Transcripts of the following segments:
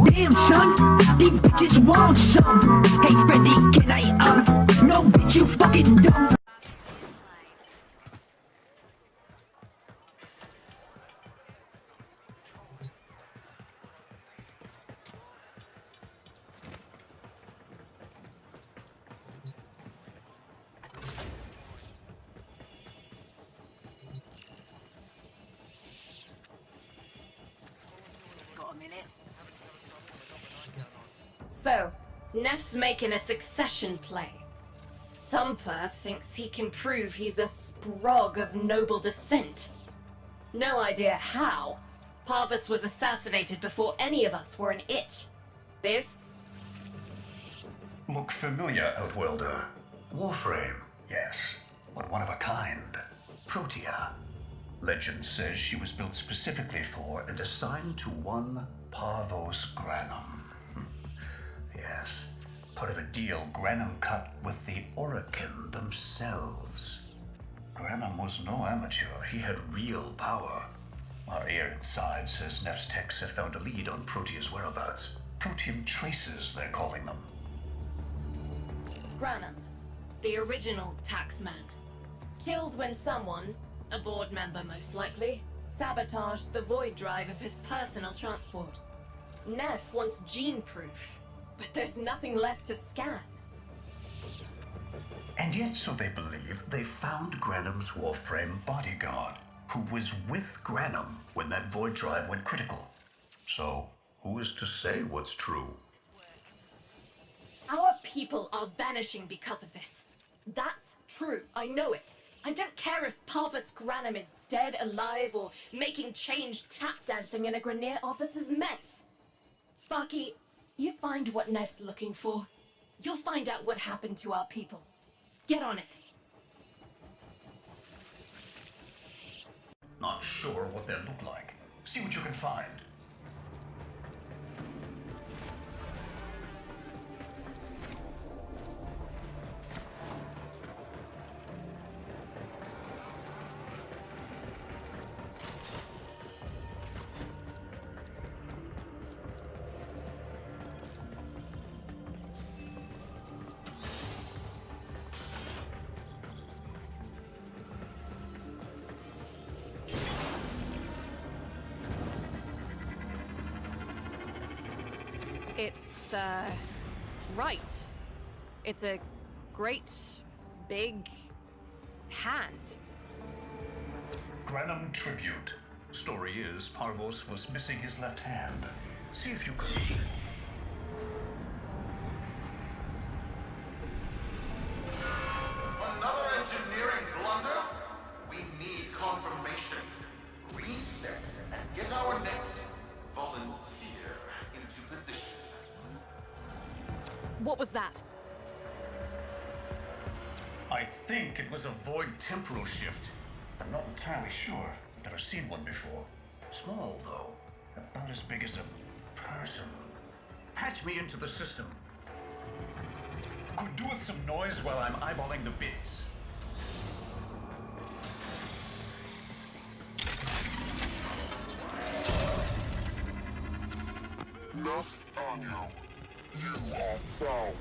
Damn son, these bitches want some. Hey Freddy, can I no bitch you fucking dumb. Got a minute? So, Neff's making a succession play. Sumper thinks he can prove he's a sprog of noble descent. No idea how. Parvus was assassinated before any of us were an itch. Biz? Look familiar, Outworlder. Warframe, yes, but one of a kind. Protea. Legend says she was built specifically for and assigned to one Parvos Granum. Yes, part of a deal Granum cut with the Orokin themselves. Granum was no amateur, he had real power. Our ear inside says Neff's techs have found a lead on Protea's whereabouts. Protean traces, they're calling them. Granum, the original taxman. Killed when someone, a board member most likely, sabotaged the void drive of his personal transport. Neff wants gene proof, but there's nothing left to scan. And yet, so they believe, they found Granum's Warframe bodyguard, who was with Granum when that void drive went critical. So, who is to say what's true? Our people are vanishing because of this. That's true, I know it. I don't care if Parvus Granum is dead, alive, or making change tap dancing in a Grenier officer's mess. Sparky, you find what Neff's looking for. You'll find out what happened to our people. Get on it. Not sure what they look like. See what you can find. It's, right. It's a great, big hand. Granum Tribute. Story is, Parvos was missing his left hand. See if you can... Another engineering blunder? We need confirmation. Reset and get our next volunteer into position. What was that? I think it was a void temporal shift. I'm not entirely sure. I've never seen one before. Small, though. About as big as a person. Patch me into the system. Could do with some noise while I'm eyeballing the bits. Neff Anyo, you are found.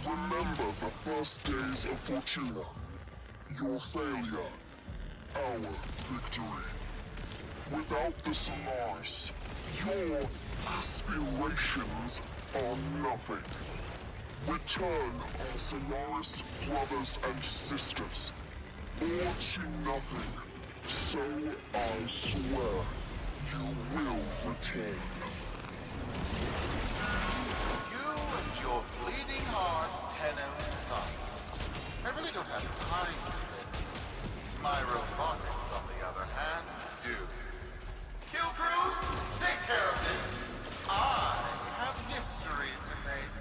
Remember the first days of Fortuna. Your failure, our victory. Without the Solaris, your aspirations are nothing. Return our Solaris brothers and sisters, or to nothing. So I swear, you will return. You and your bleeding heart, Tenno sons. I really don't have time for this. My robotics, on the other hand, do. Kill crews, take care of this. I have history to make.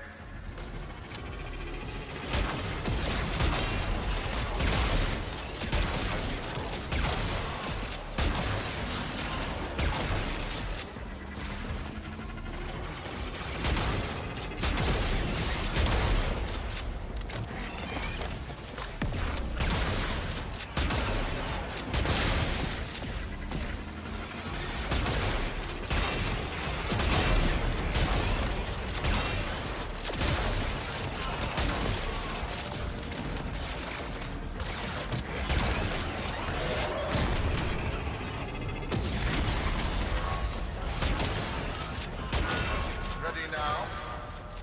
now.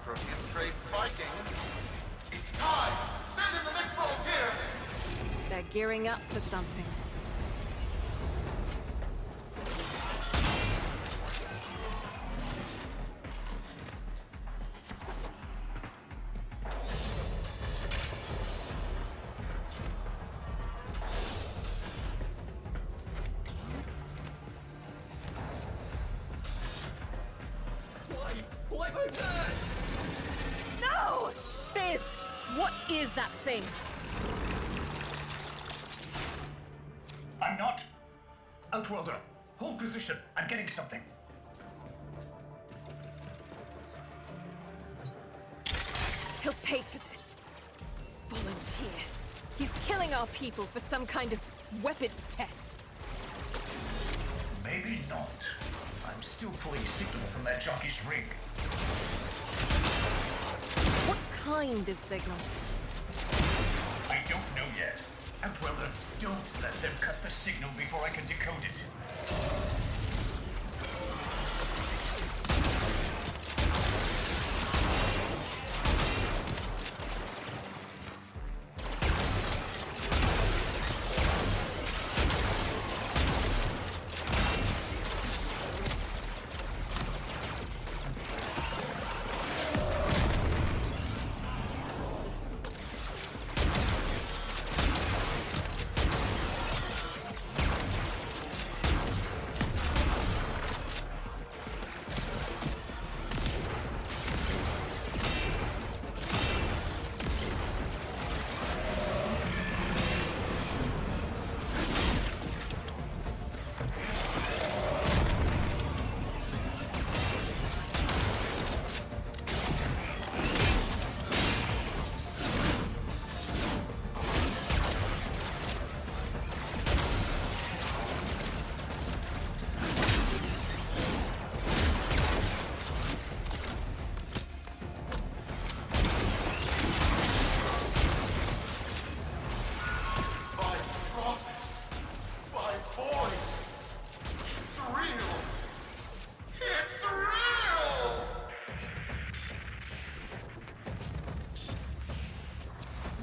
Trunnion tray spiking. It's time! Send in the next volunteer! They're gearing up for something. Why was that? No! Fizz! What is that thing? I'm not. Outworlder, hold position. I'm getting something. He'll pay for this. Volunteers. He's killing our people for some kind of weapons test. Maybe not. I'm still pulling signal from that jockey's rig. What kind of signal? I don't know yet. Outworlder, don't let them cut the signal before I can decode it.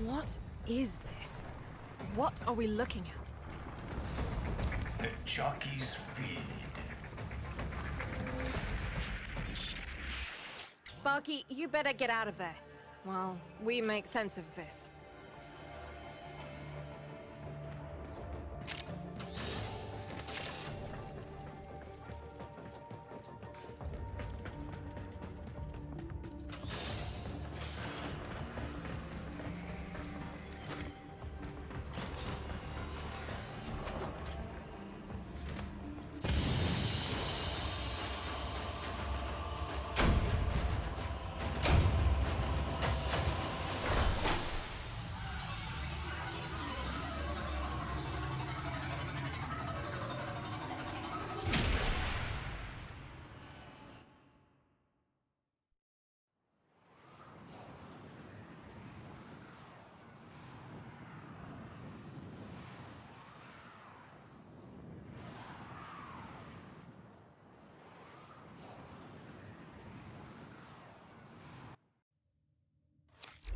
What is this? What are we looking at? The jockey's feed. Sparky, you better get out of there. Well, we make sense of this.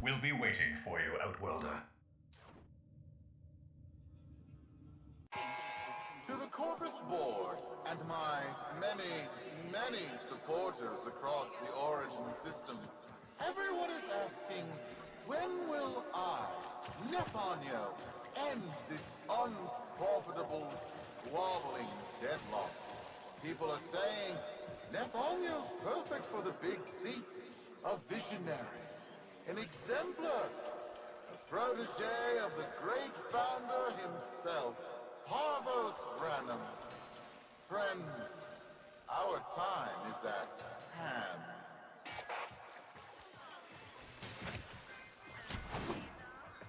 We'll be waiting for you, Outworlder. To the Corpus Board and my many supporters across the Origin system, everyone is asking, when will I, Nefanyo, end this unprofitable, squabbling deadlock? People are saying, Nefanyo's perfect for the big seat, a visionary, an exemplar, a protege of the great founder himself, Parvos Branham. Friends, our time is at hand.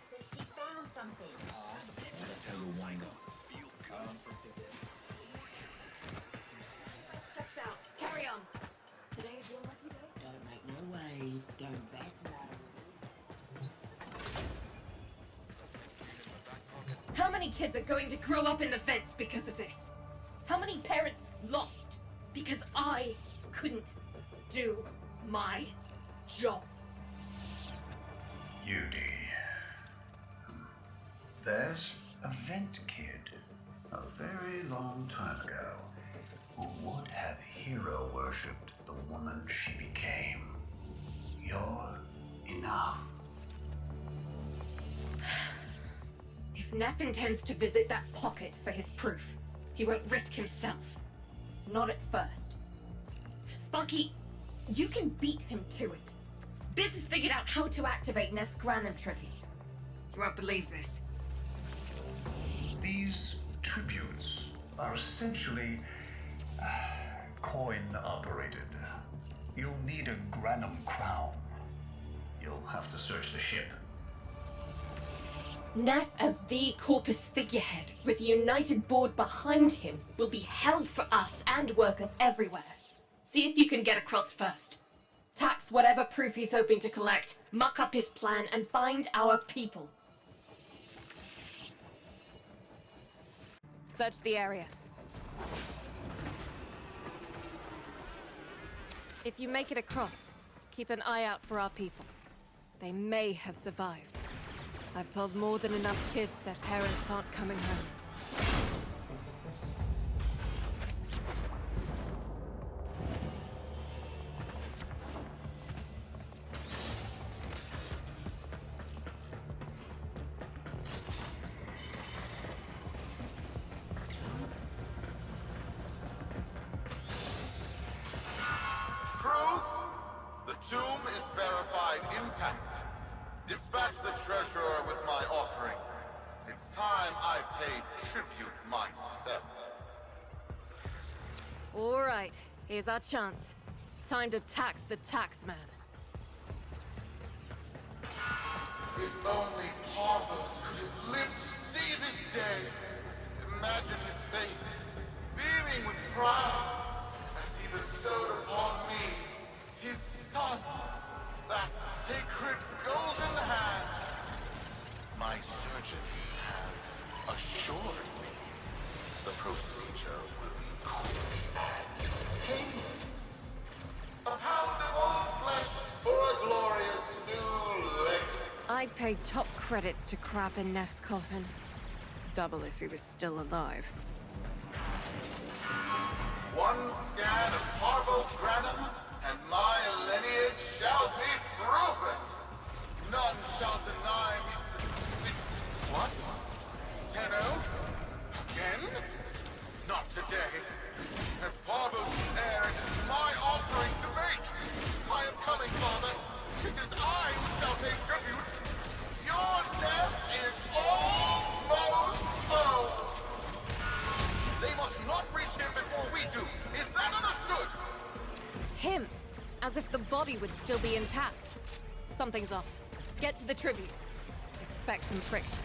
She found something. Tell her wind up. Checks out. Carry on. Today is your lucky day. Don't make no waves. Don't back no. How many kids are going to grow up in the fence because of this? How many parents lost because I couldn't do my job. Yudi. There's a vent kid a very long time ago who would have hero worshipped the woman she became. You're enough. If Neff intends to visit that pocket for his proof, he won't risk himself. Not at first. Sparky, you can beat him to it. Biz has figured out how to activate Neff's Granum tributes. You won't believe this. These tributes are essentially coin-operated. You'll need a Granum crown. You'll have to search the ship. Neff as the Corpus figurehead, with the united board behind him, will be hell for us and workers everywhere. See if you can get across first. Tax whatever proof he's hoping to collect, muck up his plan, and find our people. Search the area. If you make it across, keep an eye out for our people. They may have survived. I've told more than enough kids their parents aren't coming home. Cruz, the tomb is verified intact. Dispatch the treasurer with my offering. It's time I paid tribute myself. All right, here's our chance. Time to tax the taxman. If only Parvos could have lived to see this day. Imagine his face, beaming with pride, as he bestowed upon me his son, that sacred golden hand. My surgeons have assured me the procedure will be quick and painless. A pound of old flesh for a glorious new leg. I'd pay top credits to crap in Neff's coffin. Double if he was still alive. One scan of Parvos Granum, and my lineage shall be proven. None shall deny me. What? Tenno? Again? Not today. As Parvos' heir, it is my offering to make. I am coming, Father. It is I who shall pay tribute. Your death is almost owed. They must not reach him before we do. Is that understood? Him! As if the body would still be intact. Something's off. Get to the tribute. Expect some friction.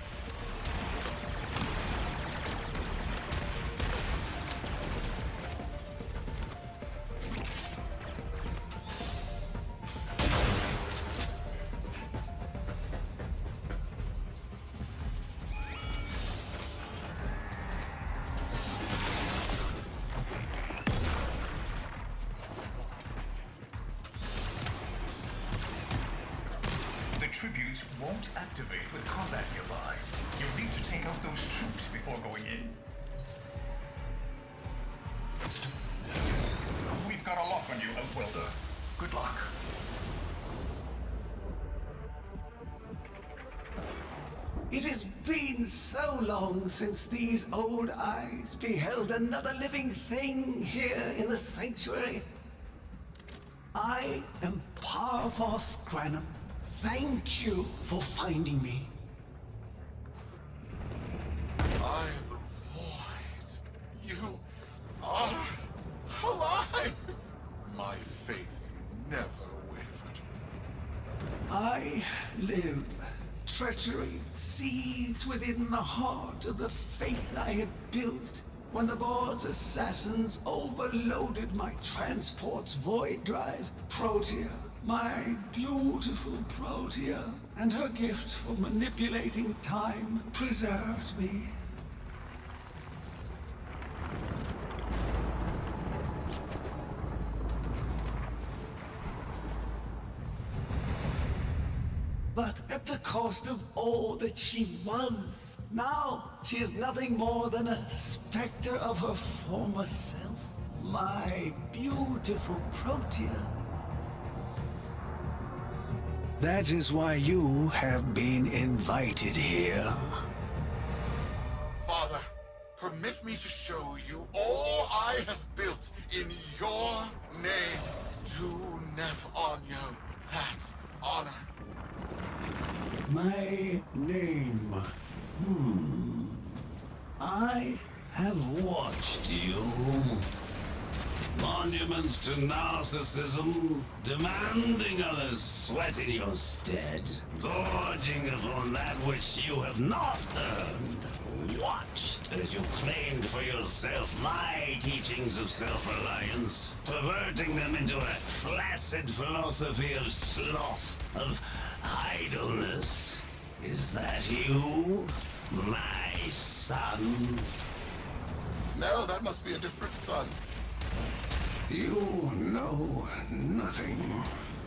The tributes won't activate with combat nearby. You'll need to take out those troops before going in. We've got a lock on you, Outwelder. Good luck. It has been so long since these old eyes beheld another living thing here in the sanctuary. I am Parvos Granum. Thank you for finding me. I the void. You are alive. My faith never wavered. I live. Treachery seethed within the heart of the faith I had built when the board's assassins overloaded my transport's void drive. Protea, my beautiful Protea, and her gift for manipulating time preserved me. but at the cost of all that she was. Now, she is nothing more than a specter of her former self. My beautiful Protea. That is why you have been invited here. Father, permit me to show you all I have built in your name. To Nef Anyo that honor. My name. I have watched you. Monuments to narcissism, demanding others sweat in your stead, gorging upon that which you have not earned. Watched as you claimed for yourself my teachings of self-reliance, perverting them into a flaccid philosophy of sloth, of idleness. Is that you, my son? No, that must be a different son. You know nothing,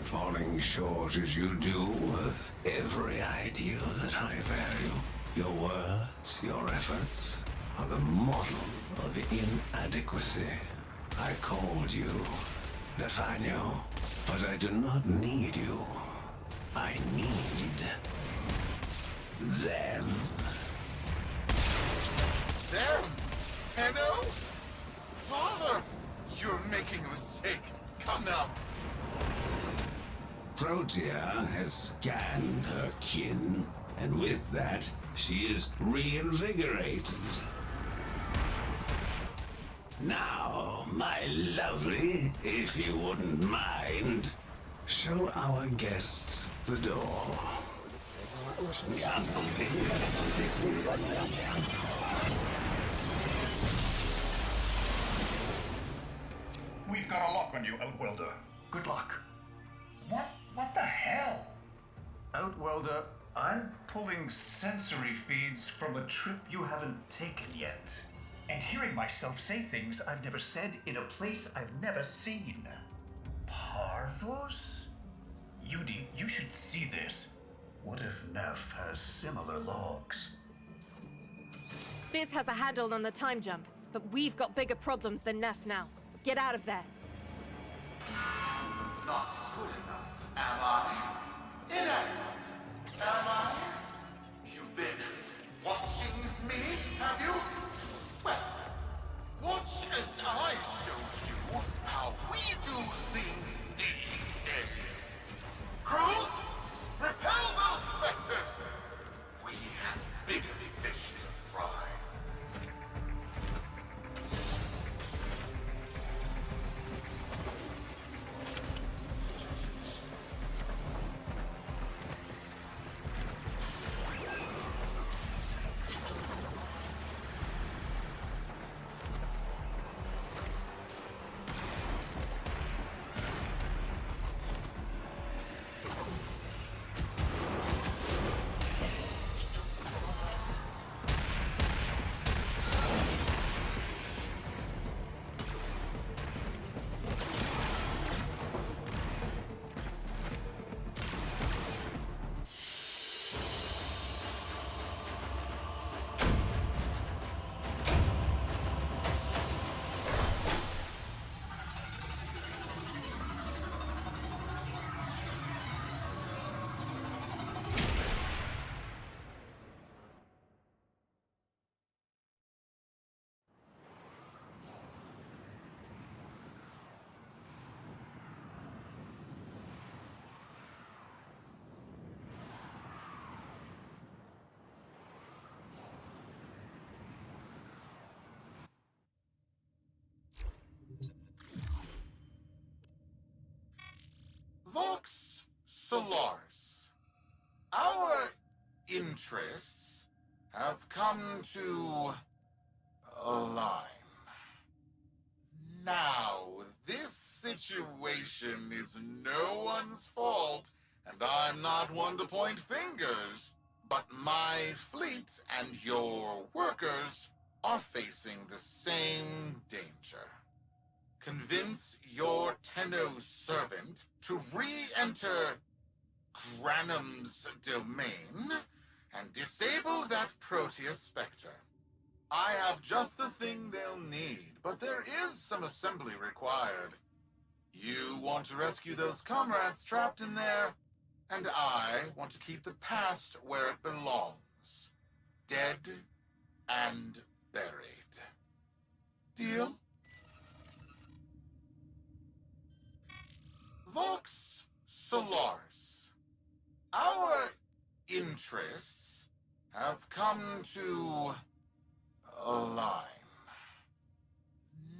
falling short as you do of every ideal that I value. Your words, your efforts, are the model of inadequacy. I called you, Nathaniel, but I do not need you. I need them. Them? Tenno? Father! You're making a mistake. Come now. Protea has scanned her kin, and with that, she is reinvigorated. Now, my lovely, if you wouldn't mind, show our guests the door. We've got a lock on you, Outwelder. Good luck. What the hell? Outwelder, I'm pulling sensory feeds from a trip you haven't taken yet. And hearing myself say things I've never said in a place I've never seen. Parvos? Yudi, you should see this. What if Neff has similar logs? Biz has a handle on the time jump, but we've got bigger problems than Neff now. Get out of there. Not good enough, am I? Inadequate, am I? You've been watching me, have you? Well, watch as I show you how we do things these days. Crews, repel those specters! We have bigger fish to fry. Vox Solaris. Our interests have come to align. Now, this situation is no one's fault, and I'm not one to point fingers, but my fleet and your workers are facing the same danger. Convince your Tenno servant to re-enter Granum's domain and disable that Proteus Spectre. I have just the thing they'll need, but there is some assembly required. You want to rescue those comrades trapped in there, and I want to keep the past where it belongs. Dead and buried. Deal? Vox Solaris. Our interests have come to align.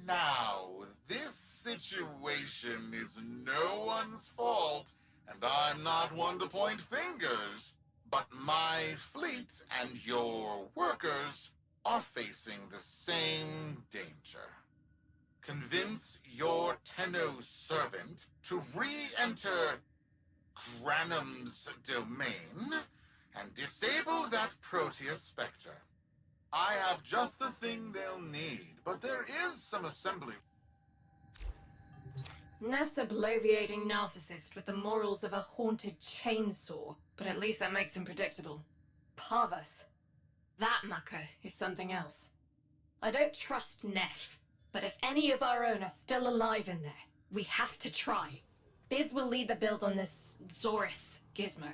Now, this situation is no one's fault, and I'm not one to point fingers, but my fleet and your workers are facing the same danger. Convince your Tenno servant to re-enter Granum's domain and disable that Proteus Spectre. I have just the thing they'll need, but there is some assembly. Neff's a bloviating narcissist with the morals of a haunted chainsaw, but at least that makes him predictable. Parvus. That mucker is something else. I don't trust Neff, but if any of our own are still alive in there, we have to try. Biz will lead the build on this Zorus gizmo.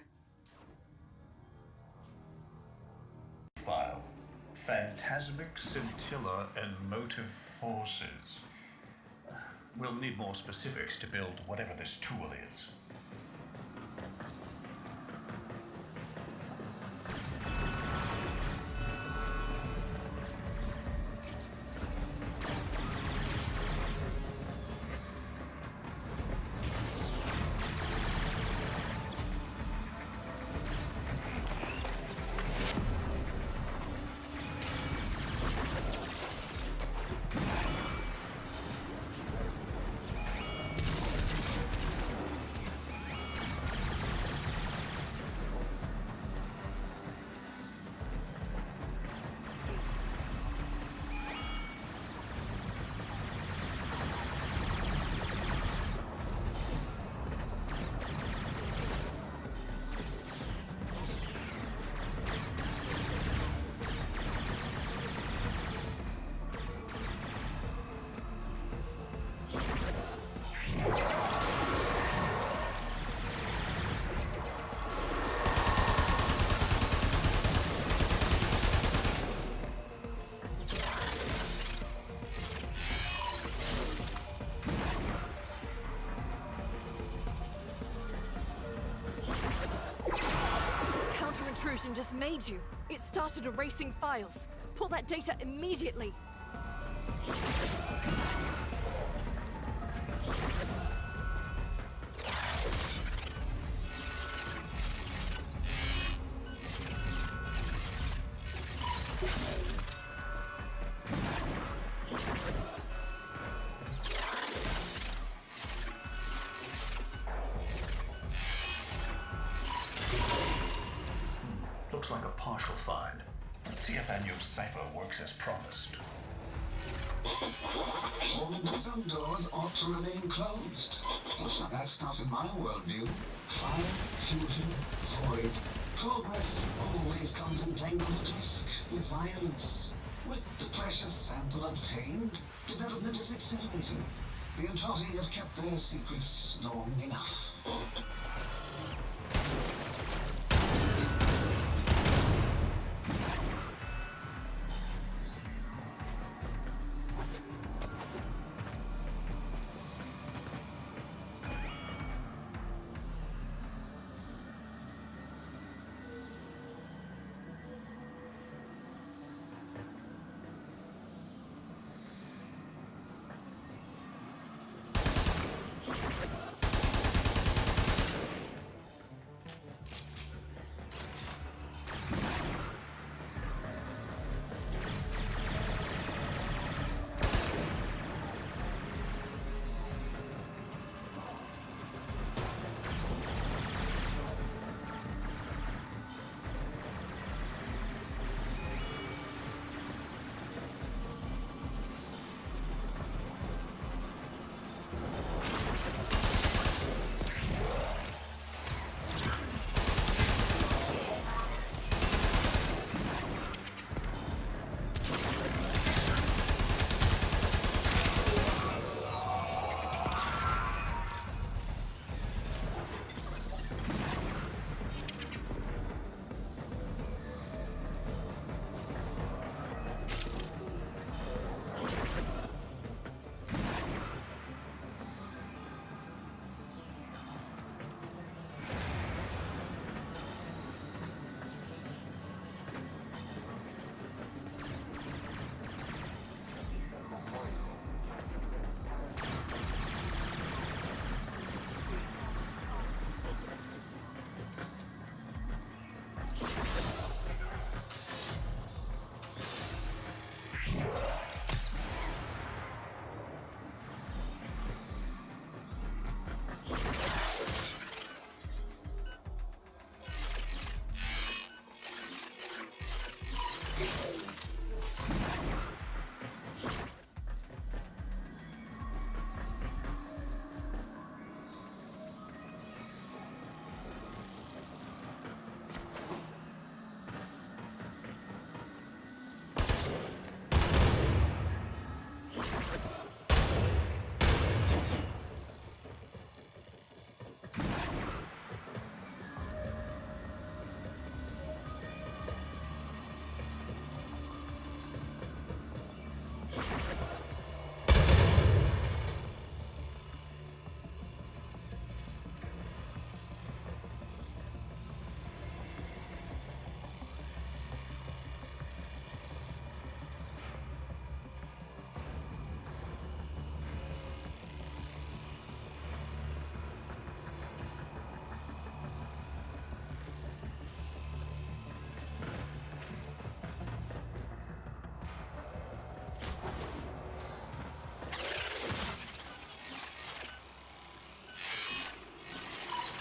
File. Phantasmic scintilla and motive forces. We'll need more specifics to build whatever this tool is. Intrusion just made you. It started erasing files. Pull that data immediately. Looks like a partial find. Let's see if our new cipher works as promised. Some doors ought to remain closed. Now, that's not in my worldview. Fire, fusion, void. Progress always comes entangled with risk, with violence. With the precious sample obtained, development is accelerated. The Entrotti have kept their secrets long enough.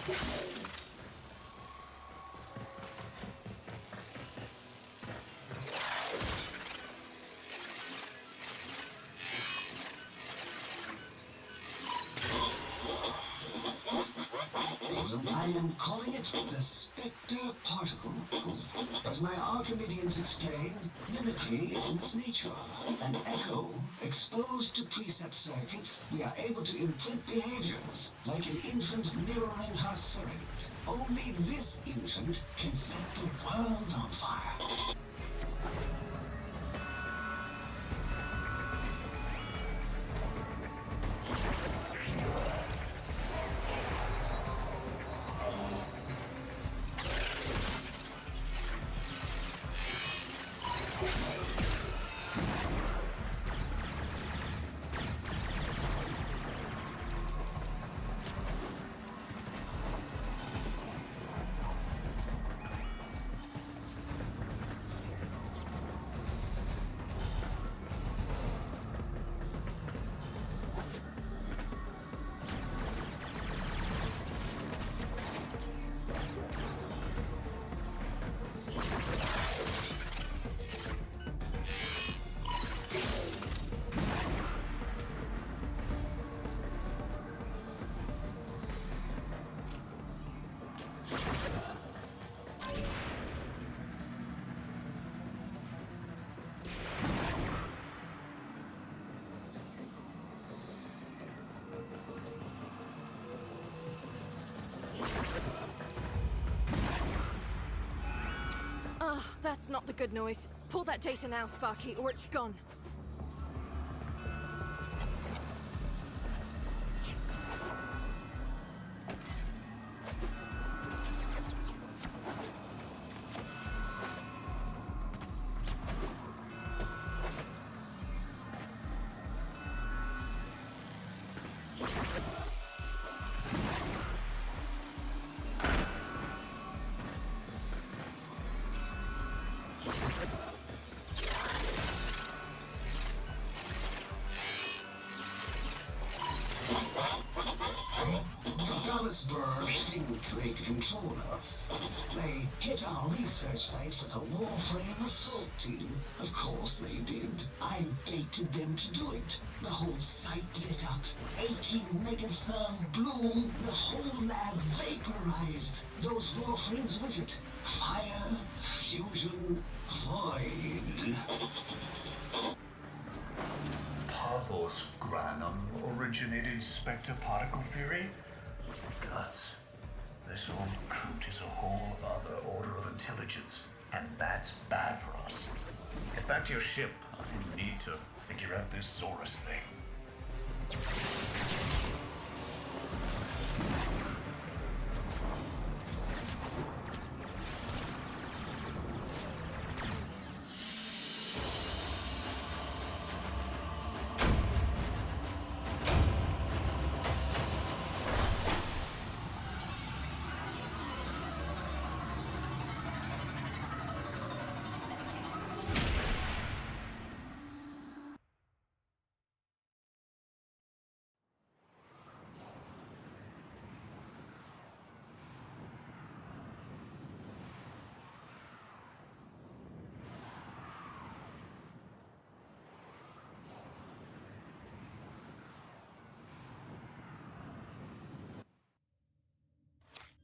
I am calling it the Spectre Particle. As my Archimedeans explained, mimicry is in its nature. An echo exposed to precept circuits, we are able to imprint behaviors, like an infant mirroring her surrogate. Only this infant can set the world on fire. That's not the good noise. Pull that data now, Sparky, or it's gone. Burn think they control us. They hit our research site for the Warframe assault team. Of course they did. I baited them to do it. The whole site lit up. 18 megatherm bloom. The whole lab vaporized. Those Warframes with it. Fire, fusion, void. Pathos Granum originated Spectre particle theory? Guts. This old coot is a whole other order of intelligence, and that's bad for us. Get back to your ship. I need to figure out this Zorus thing.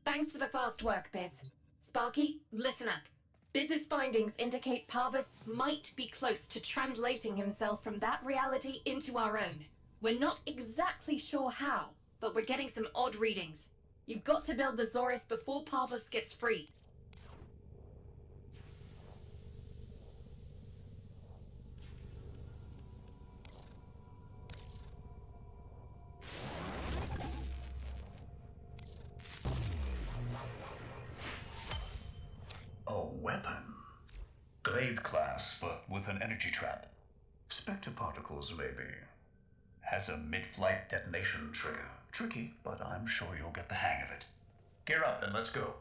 Thanks for the fast work, Biz. Sparky, listen up. Biz's findings indicate Parvus might be close to translating himself from that reality into our own. We're not exactly sure how, but we're getting some odd readings. You've got to build the Zorus before Parvus gets free. A weapon. Glaive class, but with an energy trap. Spectre particles, maybe. Has a mid-flight detonation trigger. Tricky, but I'm sure you'll get the hang of it. Gear up and let's go.